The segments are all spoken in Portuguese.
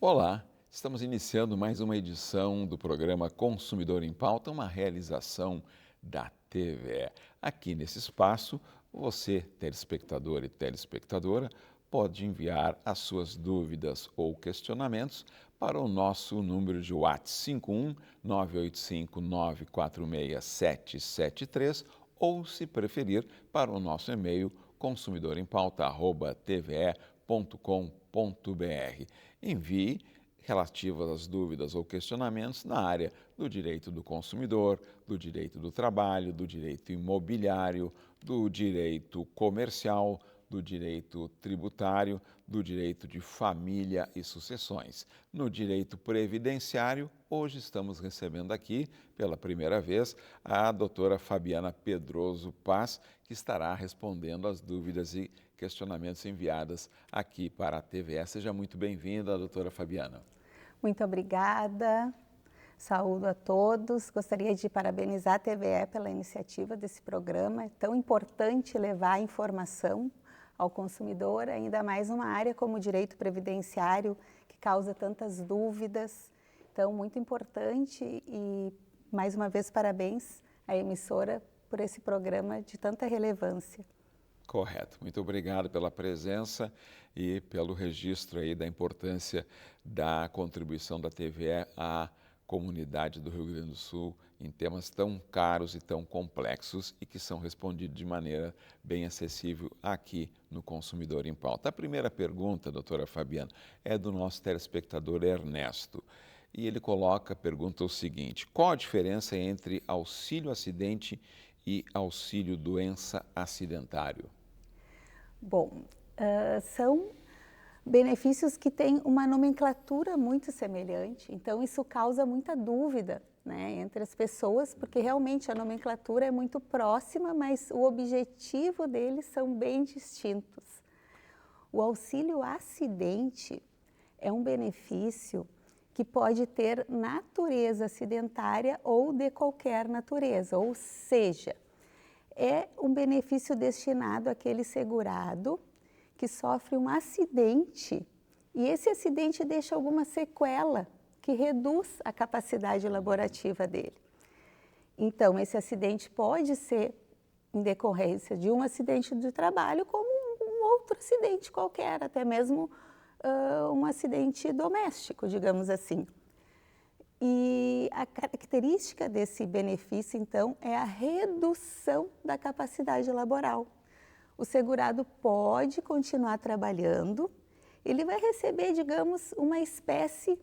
Olá, estamos iniciando mais uma edição do programa Consumidor em Pauta, uma realização da TVE. Aqui nesse espaço, você, telespectador e telespectadora, pode enviar as suas dúvidas ou questionamentos para o nosso número de WhatsApp 51 985 946 773 ou, se preferir, para o nosso e-mail consumidorempauta@tve.com.br. Envie relativas às dúvidas ou questionamentos na área do direito do consumidor, do direito do trabalho, do direito imobiliário, do direito comercial, do direito tributário, do direito de família e sucessões. No direito previdenciário, hoje estamos recebendo aqui, pela primeira vez, a doutora Fabiana Pedroso Paz, que estará respondendo às dúvidas e questionamentos enviados aqui para a TVE. Seja muito bem-vinda, doutora Fabiana. Muito obrigada, saúdo a todos. Gostaria de parabenizar a TVE pela iniciativa desse programa. É tão importante levar informação ao consumidor, ainda mais numa área como o direito previdenciário, que causa tantas dúvidas. Então, muito importante e, mais uma vez, parabéns à emissora por esse programa de tanta relevância. Correto. Muito obrigado pela presença e pelo registro aí da importância da contribuição da TVE à comunidade do Rio Grande do Sul em temas tão caros e tão complexos e que são respondidos de maneira bem acessível aqui no Consumidor em Pauta. A primeira pergunta, doutora Fabiana, é do nosso telespectador Ernesto. E ele pergunta o seguinte: qual a diferença entre auxílio acidente e auxílio doença acidentário? Bom, são benefícios que têm uma nomenclatura muito semelhante, então isso causa muita dúvida, né, entre as pessoas, porque realmente a nomenclatura é muito próxima, mas o objetivo deles são bem distintos. O auxílio acidente é um benefício que pode ter natureza acidentária ou de qualquer natureza, ou seja, é um benefício destinado àquele segurado que sofre um acidente e esse acidente deixa alguma sequela que reduz a capacidade laborativa dele. Então, esse acidente pode ser em decorrência de um acidente de trabalho, como um outro acidente qualquer, até mesmo um acidente doméstico, digamos assim. E a característica desse benefício, então, é a redução da capacidade laboral. O segurado pode continuar trabalhando, ele vai receber, digamos, uma espécie,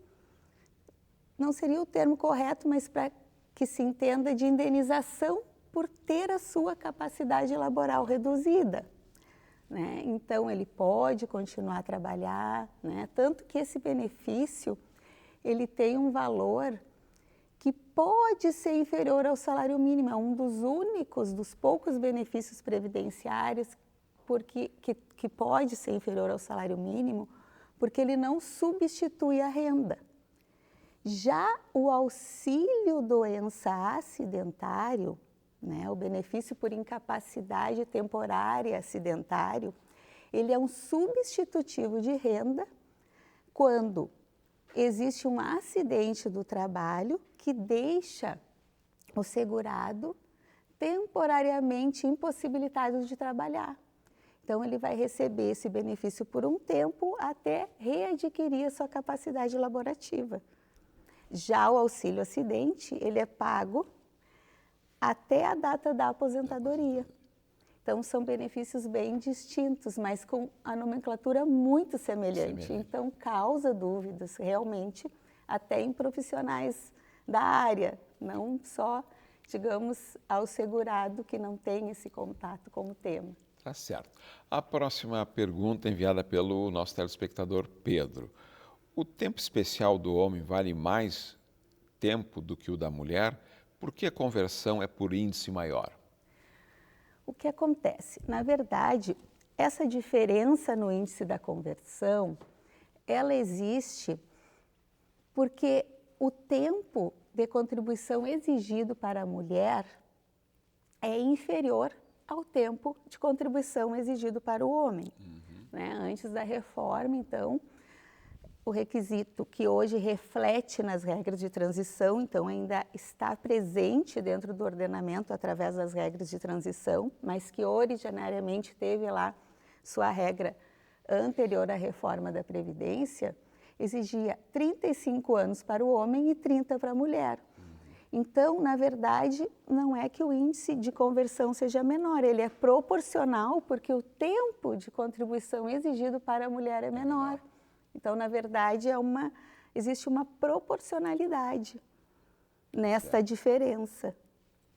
não seria o termo correto, mas para que se entenda, de indenização por ter a sua capacidade laboral reduzida, né? Então, ele pode continuar a trabalhar, né? Tanto que esse benefício, ele tem um valor que pode ser inferior ao salário mínimo, é um dos poucos benefícios previdenciários que pode ser inferior ao salário mínimo, porque ele não substitui a renda. Já o auxílio doença acidentário, né, o benefício por incapacidade temporária acidentário, ele é um substitutivo de renda quando existe um acidente do trabalho que deixa o segurado temporariamente impossibilitado de trabalhar. Então, ele vai receber esse benefício por um tempo até readquirir a sua capacidade laborativa. Já o auxílio acidente, ele é pago até a data da aposentadoria. Então, são benefícios bem distintos, mas com a nomenclatura muito semelhante. Então, causa dúvidas, realmente, até em profissionais da área, não só, digamos, ao segurado que não tem esse contato com o tema. Tá certo. A próxima pergunta é enviada pelo nosso telespectador Pedro. O tempo especial do homem vale mais tempo do que o da mulher? Por que a conversão é por índice maior? O que acontece? Na verdade, essa diferença no índice da conversão, ela existe porque o tempo de contribuição exigido para a mulher é inferior ao tempo de contribuição exigido para o homem. Né? Antes da reforma, então, o requisito que hoje reflete nas regras de transição, então ainda está presente dentro do ordenamento através das regras de transição, mas que originariamente teve lá sua regra anterior à reforma da Previdência, exigia 35 anos para o homem e 30 para a mulher. Então, na verdade, não é que o índice de conversão seja menor, ele é proporcional porque o tempo de contribuição exigido para a mulher é menor. Então, na verdade, existe uma proporcionalidade nesta diferença.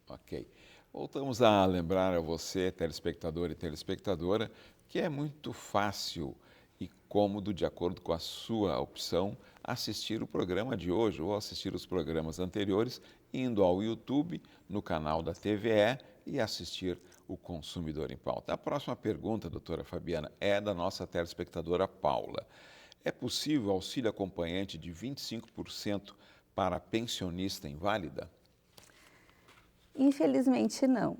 Ok. Voltamos a lembrar a você, telespectador e telespectadora, que é muito fácil e cômodo, de acordo com a sua opção, assistir o programa de hoje ou assistir os programas anteriores, indo ao YouTube, no canal da TVE e assistir o Consumidor em Pauta. A próxima pergunta, doutora Fabiana, é da nossa telespectadora Paula. É possível auxílio acompanhante de 25% para pensionista inválida? Infelizmente não,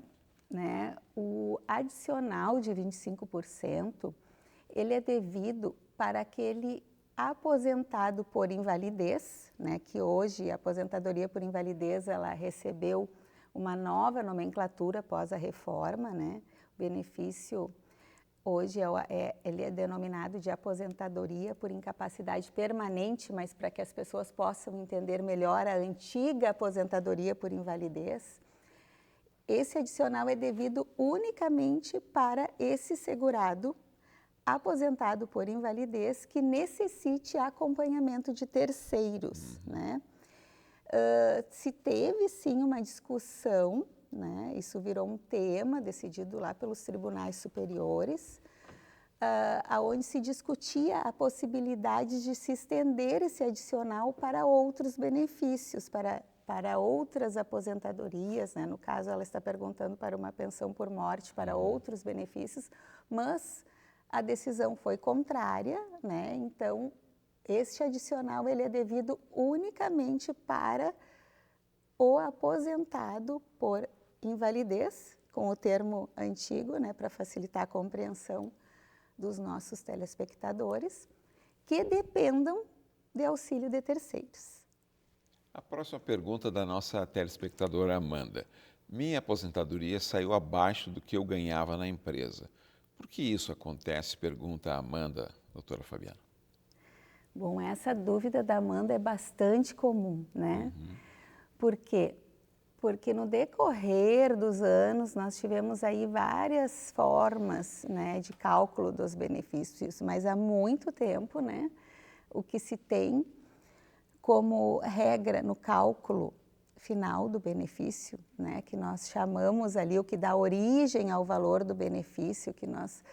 né? O adicional de 25%, ele é devido para aquele aposentado por invalidez, né? Que hoje a aposentadoria por invalidez, ela recebeu uma nova nomenclatura após a reforma, né? O benefício hoje ele é denominado de aposentadoria por incapacidade permanente, mas para que as pessoas possam entender melhor a antiga aposentadoria por invalidez, esse adicional é devido unicamente para esse segurado aposentado por invalidez que necessite acompanhamento de terceiros, né? Se teve sim uma discussão, né? Isso virou um tema decidido lá pelos tribunais superiores, aonde se discutia a possibilidade de se estender esse adicional para outros benefícios, para outras aposentadorias, né? No caso, ela está perguntando para uma pensão por morte, para outros benefícios, mas a decisão foi contrária, né? Então, este adicional ele é devido unicamente para o aposentado por invalidez, com o termo antigo, né, para facilitar a compreensão dos nossos telespectadores, que dependam de auxílio de terceiros. A próxima pergunta da nossa telespectadora Amanda. Minha aposentadoria saiu abaixo do que eu ganhava na empresa. Por que isso acontece? Pergunta a Amanda, doutora Fabiana. Bom, essa dúvida da Amanda é bastante comum, né? Por quê? Porque no decorrer dos anos nós tivemos aí várias formas, né, de cálculo dos benefícios, mas há muito tempo, né, o que se tem como regra no cálculo final do benefício, né, que nós chamamos ali o que dá origem ao valor do benefício, que nós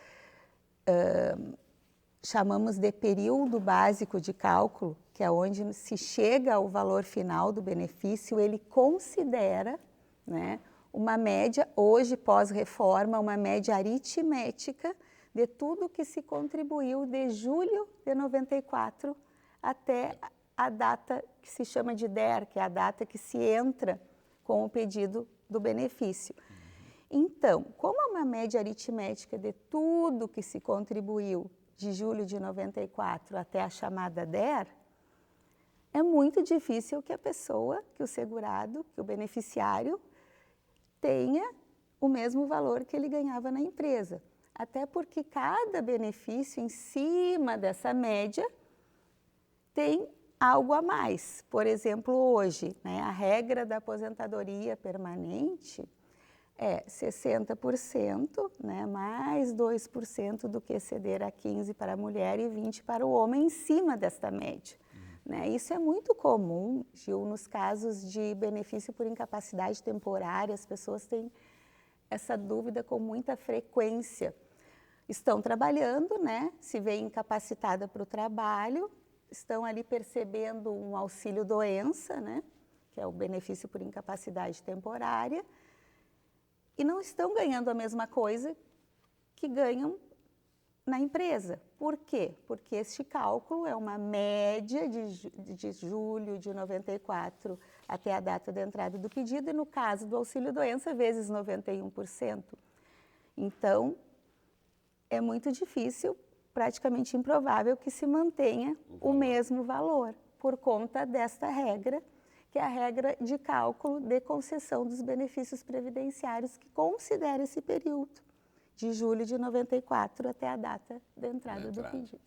chamamos de período básico de cálculo, que é onde se chega ao valor final do benefício, ele considera, né, uma média, hoje pós-reforma, uma média aritmética de tudo que se contribuiu de julho de 94 até a data que se chama de DER, que é a data que se entra com o pedido do benefício. Então, como é uma média aritmética de tudo que se contribuiu de julho de 94 até a chamada DER, é muito difícil que a pessoa, que o segurado, que o beneficiário tenha o mesmo valor que ele ganhava na empresa. Até porque cada benefício em cima dessa média tem algo a mais. Por exemplo, hoje, né, a regra da aposentadoria permanente é 60%, né, mais 2% do que exceder a 15% para a mulher e 20% para o homem em cima desta média. Né? Isso é muito comum, Gil, nos casos de benefício por incapacidade temporária, as pessoas têm essa dúvida com muita frequência. Estão trabalhando, né, se veem incapacitada para o trabalho, estão ali percebendo um auxílio-doença, né, que é o benefício por incapacidade temporária, e não estão ganhando a mesma coisa que ganham na empresa. Por quê? Porque este cálculo é uma média de julho de 94 até a data de entrada do pedido, e no caso do auxílio-doença, vezes 91%. Então, é muito difícil praticamente improvável que se mantenha o mesmo valor, por conta desta regra, que é a regra de cálculo de concessão dos benefícios previdenciários, que considera esse período, de julho de 94 até a data da entrada do pedido.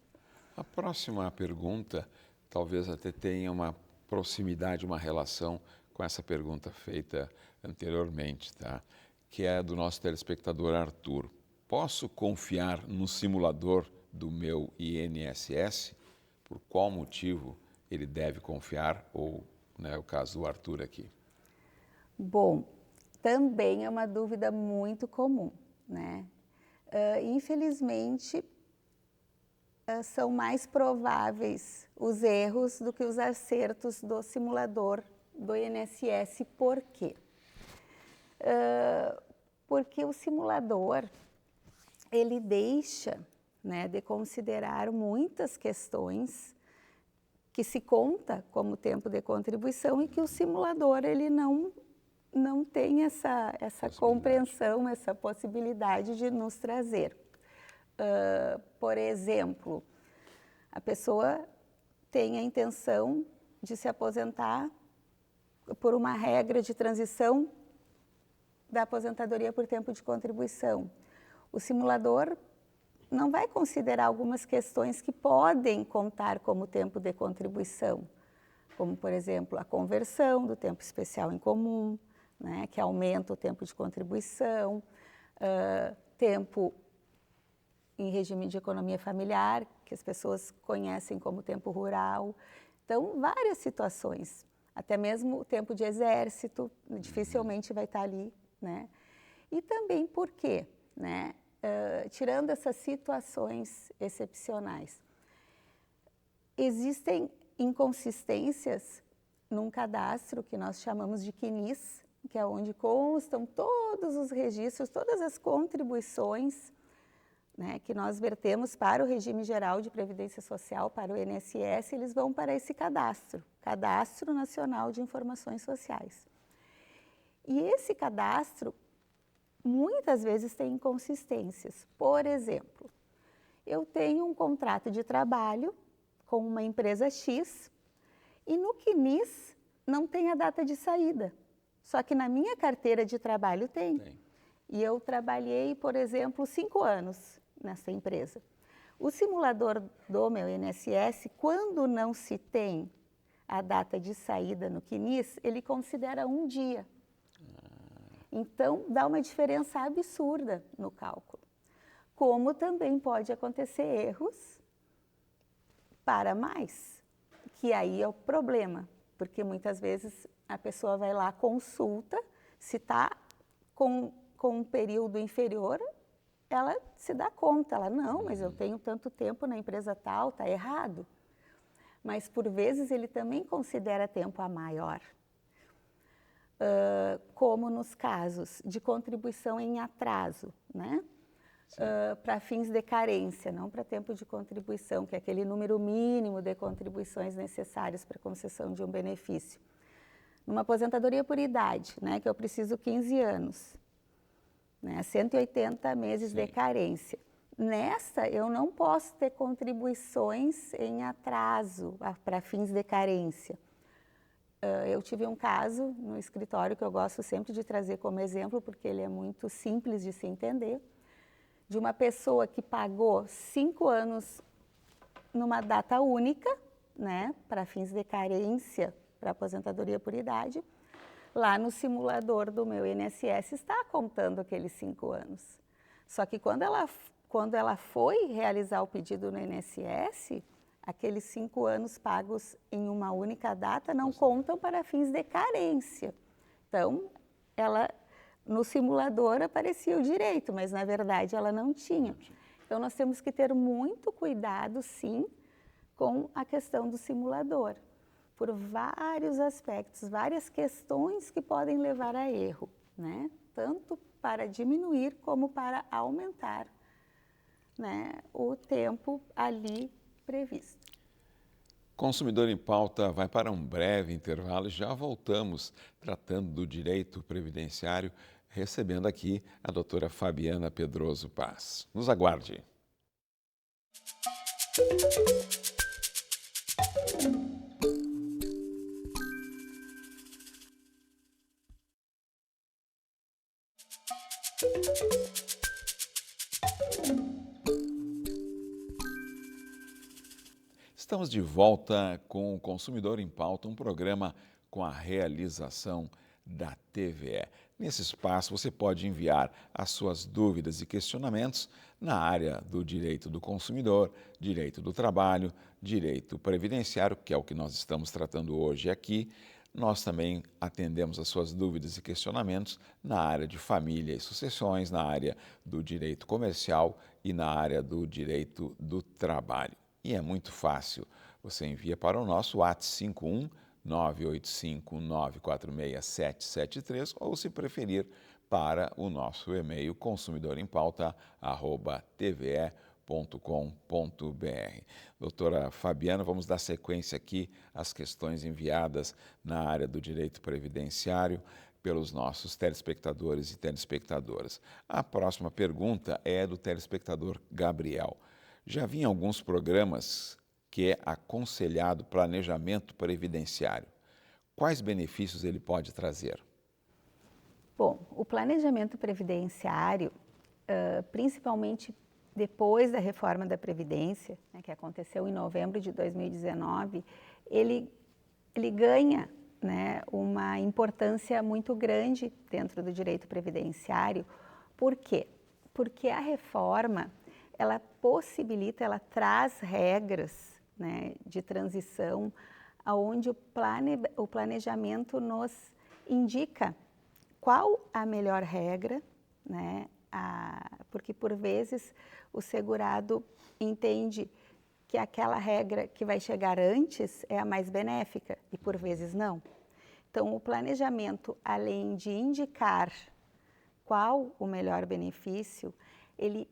A próxima pergunta talvez até tenha uma proximidade, uma relação com essa pergunta feita anteriormente, tá? Que é do nosso telespectador Arthur. Posso confiar no simulador do meu INSS? Por qual motivo ele deve confiar? Ou, né, o caso do Arthur aqui. Bom, também é uma dúvida muito comum, né? Infelizmente, são mais prováveis os erros do que os acertos do simulador do INSS. Por quê? Porque o simulador, ele deixa, né, de considerar muitas questões que se conta como tempo de contribuição e que o simulador ele não tem essa compreensão, essa possibilidade de nos trazer. Por exemplo, a pessoa tem a intenção de se aposentar por uma regra de transição da aposentadoria por tempo de contribuição. O simulador não vai considerar algumas questões que podem contar como tempo de contribuição, como, por exemplo, a conversão do tempo especial em comum, né, que aumenta o tempo de contribuição, tempo em regime de economia familiar, que as pessoas conhecem como tempo rural. Então, várias situações, até mesmo o tempo de exército, dificilmente vai estar ali, né? E também por quê, né? Tirando essas situações excepcionais, existem inconsistências num cadastro que nós chamamos de CNIS, que é onde constam todos os registros, todas as contribuições, né, que nós vertemos para o regime geral de previdência social, para o INSS, eles vão para esse cadastro, Cadastro Nacional de Informações Sociais. E esse cadastro muitas vezes tem inconsistências. Por exemplo, eu tenho um contrato de trabalho com uma empresa X e no CNIS não tem a data de saída. Só que na minha carteira de trabalho tem. E eu trabalhei, por exemplo, 5 anos nessa empresa. O simulador do meu INSS, quando não se tem a data de saída no CNIS, ele considera um dia. Então, dá uma diferença absurda no cálculo. Como também pode acontecer erros para mais, que aí é o problema, porque muitas vezes a pessoa vai lá, consulta, se está com um período inferior, ela se dá conta, ela, não, mas eu tenho tanto tempo na empresa tal, está errado. Mas, por vezes, ele também considera tempo a maior. Como nos casos de contribuição em atraso, né? Para fins de carência, não para tempo de contribuição, que é aquele número mínimo de contribuições necessárias para a concessão de um benefício. Numa aposentadoria por idade, né, que eu preciso 15 anos, né, 180 meses de carência. Nessa, eu não posso ter contribuições em atraso para fins de carência. Eu tive um caso no escritório que eu gosto sempre de trazer como exemplo, porque ele é muito simples de se entender, de uma pessoa que pagou 5 anos numa data única, né, para fins de carência, para aposentadoria por idade. Lá no simulador do meu INSS está contando aqueles 5 anos. Só que quando ela foi realizar o pedido no INSS, aqueles 5 anos pagos em uma única data não contam para fins de carência. Então, no simulador aparecia o direito, mas na verdade ela não tinha. Então, nós temos que ter muito cuidado, sim, com a questão do simulador, por vários aspectos, várias questões que podem levar a erro, né? Tanto para diminuir como para aumentar, né, o tempo ali previsto. Consumidor em Pauta vai para um breve intervalo e já voltamos tratando do direito previdenciário, recebendo aqui a doutora Fabiana Pedroso Paz. Nos aguarde. Estamos de volta com o Consumidor em Pauta, um programa com a realização da TVE. Nesse espaço você pode enviar as suas dúvidas e questionamentos na área do direito do consumidor, direito do trabalho, direito previdenciário, que é o que nós estamos tratando hoje aqui. Nós também atendemos as suas dúvidas e questionamentos na área de família e sucessões, na área do direito comercial e na área do direito do trabalho. E é muito fácil. Você envia para o nosso WhatsApp 51985946773 ou, se preferir, para o nosso e-mail consumidorempauta@tve.com.br. Doutora Fabiana, vamos dar sequência aqui às questões enviadas na área do direito previdenciário pelos nossos telespectadores e telespectadoras. A próxima pergunta é do telespectador Gabriel. Já vi em alguns programas que é aconselhado planejamento previdenciário. Quais benefícios ele pode trazer? Bom, o planejamento previdenciário, principalmente depois da reforma da Previdência, né, que aconteceu em novembro de 2019, ele ganha, né, uma importância muito grande dentro do direito previdenciário. Por quê? Porque a reforma, ela possibilita, ela traz regras, né, de transição, onde o planejamento nos indica qual a melhor regra, né, porque por vezes o segurado entende que aquela regra que vai chegar antes é a mais benéfica e por vezes não. Então, o planejamento, além de indicar qual o melhor benefício, ele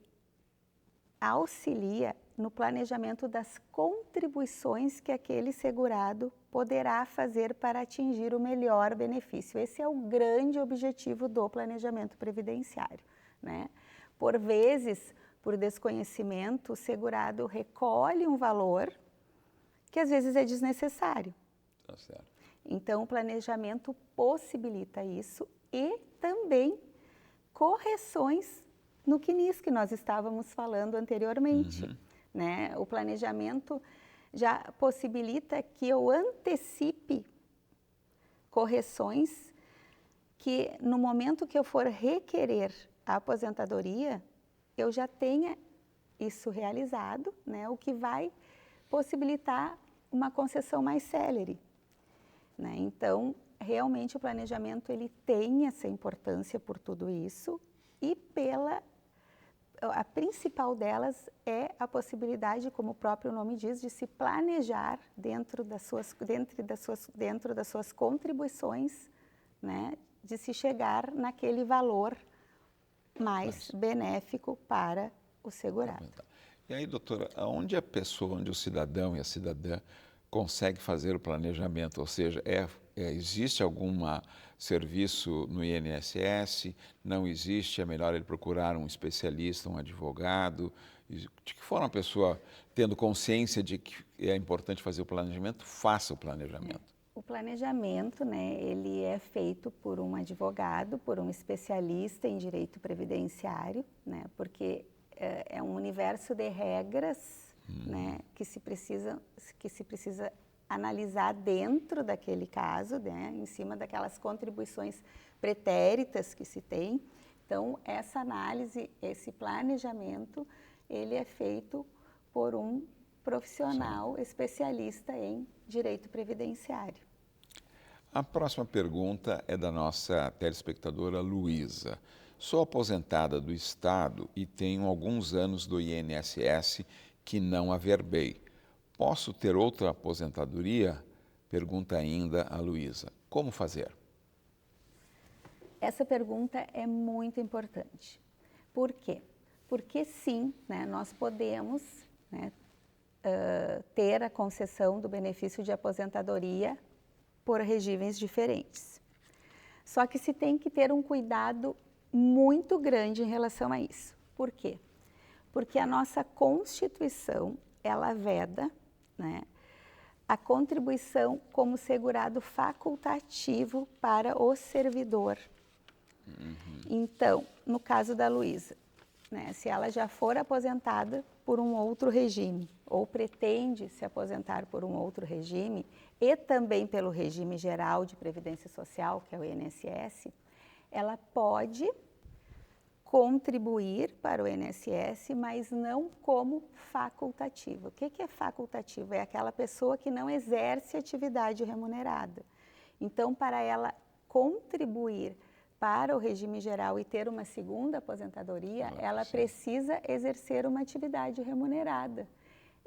auxilia no planejamento das contribuições que aquele segurado poderá fazer para atingir o melhor benefício. Esse é o grande objetivo do planejamento previdenciário, né? Por vezes, por desconhecimento, o segurado recolhe um valor que às vezes é desnecessário. Tá certo. Então, o planejamento possibilita isso e também correções no CNIS que nós estávamos falando anteriormente, né? O planejamento já possibilita que eu antecipe correções que no momento que eu for requerer a aposentadoria, eu já tenha isso realizado, né? O que vai possibilitar uma concessão mais célere, né? Então, realmente o planejamento ele tem essa importância por tudo isso e a principal delas é a possibilidade, como o próprio nome diz, de se planejar dentro das suas contribuições, né, de se chegar naquele valor mais benéfico para o segurado. E aí, doutora, onde o cidadão e a cidadã consegue fazer o planejamento? Ou seja, existe algum serviço no INSS? Não existe? É melhor ele procurar um especialista, um advogado? De que forma a pessoa, tendo consciência de que é importante fazer o planejamento, faça o planejamento? O planejamento, né, ele é feito por um advogado, por um especialista em direito previdenciário, né, porque é um universo de regras, né, que se precisa analisar dentro daquele caso, né, em cima daquelas contribuições pretéritas que se tem. Então, essa análise, esse planejamento, ele é feito por um profissional especialista em direito previdenciário. A próxima pergunta é da nossa telespectadora Luísa. Sou aposentada do Estado e tenho alguns anos do INSS que não averbei. Posso ter outra aposentadoria? Pergunta ainda a Luísa. Como fazer? Essa pergunta é muito importante. Por quê? Porque sim, né, nós podemos, né, ter a concessão do benefício de aposentadoria por regimes diferentes. Só que se tem que ter um cuidado muito grande em relação a isso. Por quê? Porque a nossa Constituição, ela veda, né, a contribuição como segurado facultativo para o servidor. Então, no caso da Luísa, né, se ela já for aposentada por um outro regime ou pretende se aposentar por um outro regime e também pelo regime geral de previdência social, que é o INSS, ela pode contribuir para o INSS, mas não como facultativo. O que é facultativo? É aquela pessoa que não exerce atividade remunerada. Então, para ela contribuir para o regime geral e ter uma segunda aposentadoria, ela precisa exercer uma atividade remunerada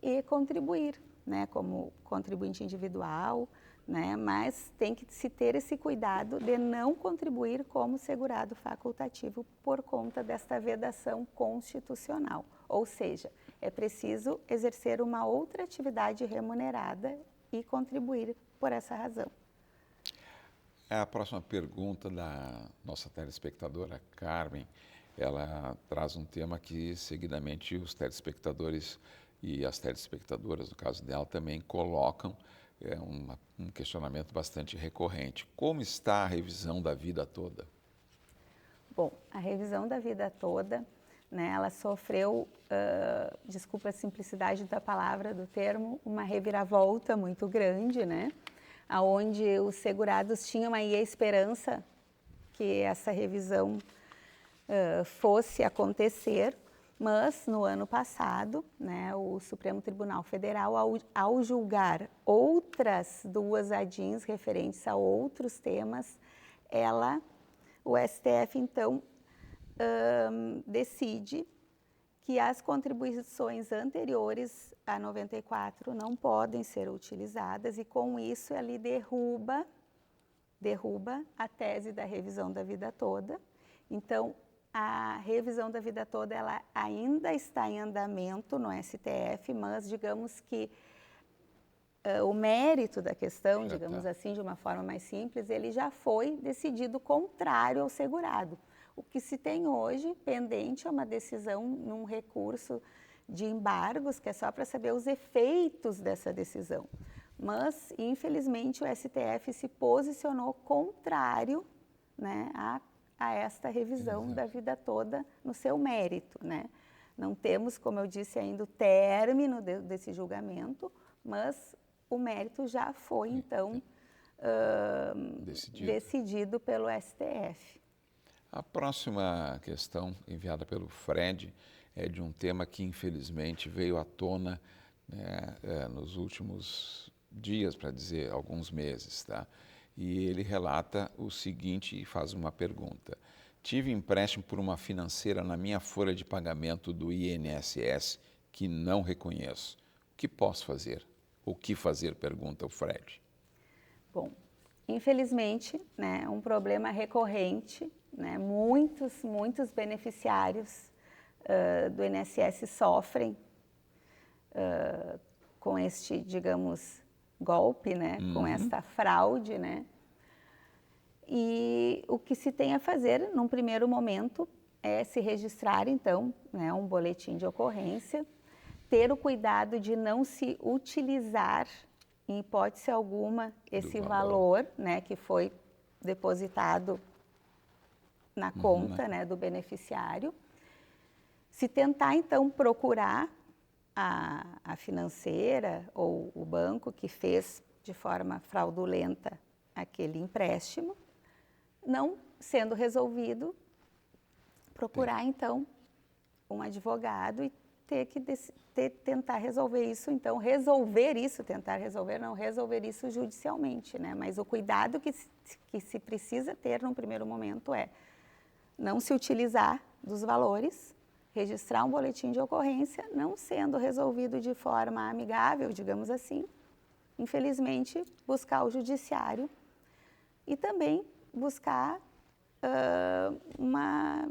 e contribuir, né, como contribuinte individual, né, mas tem que se ter esse cuidado de não contribuir como segurado facultativo por conta desta vedação constitucional. Ou seja, é preciso exercer uma outra atividade remunerada e contribuir por essa razão. A próxima pergunta da nossa telespectadora Carmen, ela traz um tema que seguidamente os telespectadores e as telespectadoras, no caso dela, também colocam, um questionamento bastante recorrente. Como está a revisão da vida toda? Bom, a revisão da vida toda, né, ela sofreu, desculpa a simplicidade da palavra, do termo, uma reviravolta muito grande, né, onde os segurados tinham aí a esperança que essa revisão fosse acontecer, mas no ano passado, né, o Supremo Tribunal Federal, ao julgar outras duas ADIs referentes a outros temas, o STF então decide que as contribuições anteriores a 94 não podem ser utilizadas e com isso ele derruba a tese da revisão da vida toda. Então, a revisão da vida toda ela ainda está em andamento no STF, mas digamos que o mérito da questão, digamos assim, de uma forma mais simples, ele já foi decidido contrário ao segurado. O que se tem hoje pendente é uma decisão num recurso de embargos, que é só para saber os efeitos dessa decisão. Mas, infelizmente, o STF se posicionou contrário, né, a esta revisão da vida toda no seu mérito, né? Não temos, como eu disse, ainda o término desse julgamento, mas o mérito já foi, então, decidido pelo STF. A próxima questão, enviada pelo Fred, é de um tema que, infelizmente, veio à tona, né, nos últimos dias, para dizer alguns meses, tá? E ele relata o seguinte e faz uma pergunta. Tive empréstimo por uma financeira na minha folha de pagamento do INSS que não reconheço. O que posso fazer? O que fazer? Pergunta o Fred. Bom, infelizmente, né, um problema recorrente, né, muitos beneficiários do INSS sofrem com este, digamos, golpe, né, com esta fraude, né? E o que se tem a fazer, num primeiro momento, é se registrar, então, né, um boletim de ocorrência, ter o cuidado de não se utilizar, em hipótese alguma, esse valor, né, que foi depositado na conta, né, do beneficiário. Se tentar, então, procurar a financeira ou o banco que fez de forma fraudulenta aquele empréstimo, não sendo resolvido, procurar então um advogado e tentar resolver isso, então tentar resolver isso judicialmente, né? Mas o cuidado que se precisa ter num primeiro momento é não se utilizar dos valores, registrar um boletim de ocorrência, não sendo resolvido de forma amigável, digamos assim, infelizmente buscar o judiciário e também buscar uma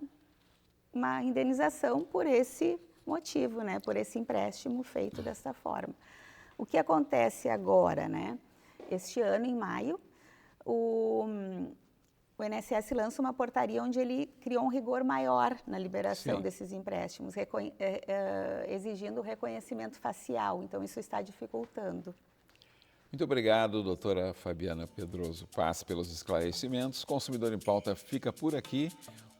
indenização por esse motivo, né, por esse empréstimo feito dessa forma. O que acontece agora, né? Este ano, em maio, o INSS lança uma portaria onde ele criou um rigor maior na liberação Sim. desses empréstimos, exigindo o reconhecimento facial. Então, isso está dificultando. Muito obrigado, doutora Fabiana Pedroso Paz, pelos esclarecimentos. Consumidor em Pauta fica por aqui.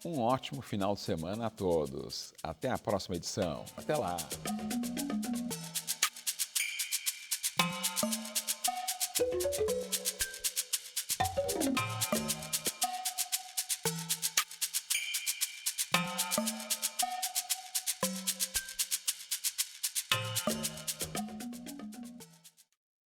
Um ótimo final de semana a todos. Até a próxima edição. Até lá.